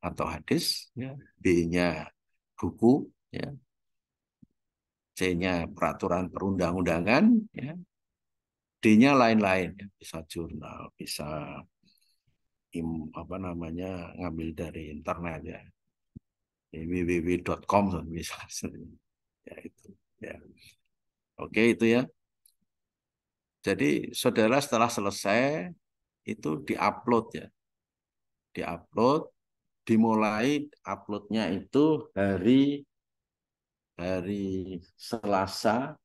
atau hadis, ya. B-nya buku, ya. C-nya peraturan perundang-undangan, ya. D-nya lain-lain, ya. Bisa jurnal, bisa apa namanya, ngambil dari internet, ya. www.com misalnya. Ya itu, ya. Oke, itu, ya. Jadi saudara setelah selesai itu diupload, ya. Diupload, dimulai uploadnya itu hari Selasa,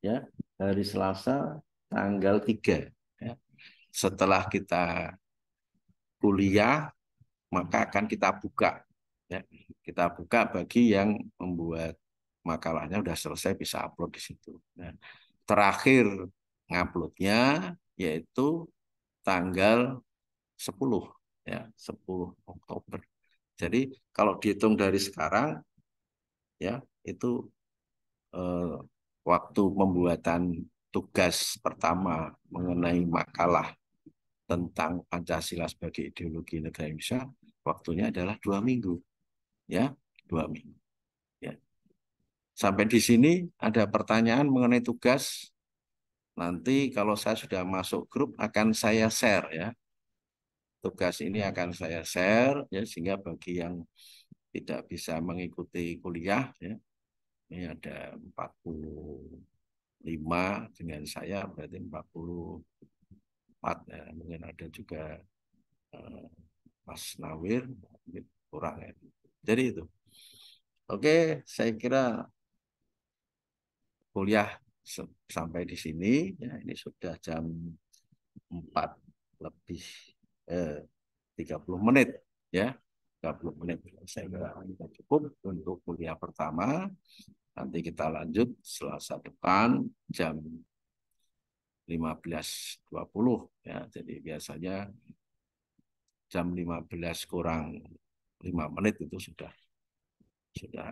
ya, hari Selasa tanggal 3, ya. Setelah kita kuliah maka akan kita buka, ya. Kita buka bagi yang membuat makalahnya udah selesai bisa upload di situ. Nah, terakhir nguploadnya yaitu tanggal 10 ya, 10 Oktober. Jadi kalau dihitung dari sekarang ya itu waktu pembuatan tugas pertama mengenai makalah tentang Pancasila sebagai ideologi negara Indonesia, waktunya adalah 2 minggu, ya, 2 minggu. Ya. Sampai di sini ada pertanyaan mengenai tugas. Nanti kalau saya sudah masuk grup akan saya share ya. Tugas ini akan saya share ya sehingga bagi yang tidak bisa mengikuti kuliah ya, ini ada 45 dengan saya berarti 44 ya. Mungkin ada juga Mas Nawir kurang ya. Jadi itu. Oke, saya kira kuliah sampai di sini ya, ini sudah jam 4 lebih 30 menit ya. 30 menit saya kira cukup untuk kuliah pertama. Nanti kita lanjut Selasa depan jam 15.20 ya. Jadi biasanya jam 15 kurang 5 menit itu sudah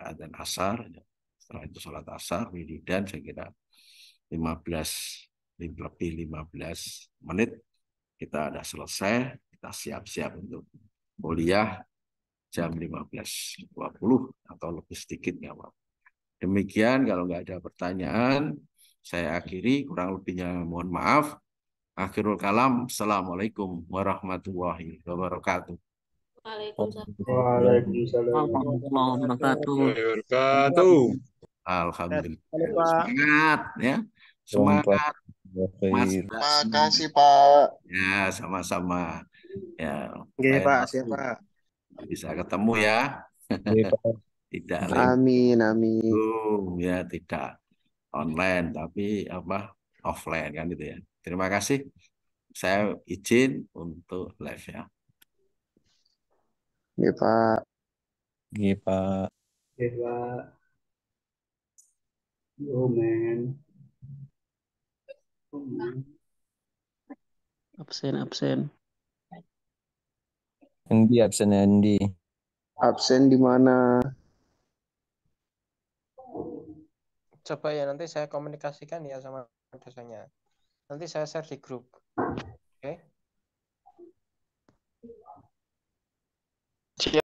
adzan asar ya. Setelah itu sholat asar wiridan saya kira 15 lebih 15 menit kita ada selesai, kita siap-siap untuk kuliah jam 15.20 atau lebih sedikit nggak apa-apa. Demikian, kalau nggak ada pertanyaan saya akhiri, kurang lebihnya mohon maaf. Akhirul kalam. Assalamualaikum warahmatullahi wabarakatuh. Waalaikumsalam. Warahmatullahi wabarakatuh. Wabarakatuh. Alhamdulillah. Semangat ya. Semangat Mas Terima Dasmi. kasih Pak. Ya, sama-sama. Ya, Oke lain Pak, waktu siap Pak. bisa ketemu ya. Tidak Amin, amin. ya tidak online tapi apa offline kan gitu ya. Terima kasih. Saya izin untuk live ya. Ya Pak. Oke Pak. Yo man. Absen. Andi absen Andi. Absen di mana? Coba ya nanti saya komunikasikan ya sama dosennya. Nanti saya share di grup.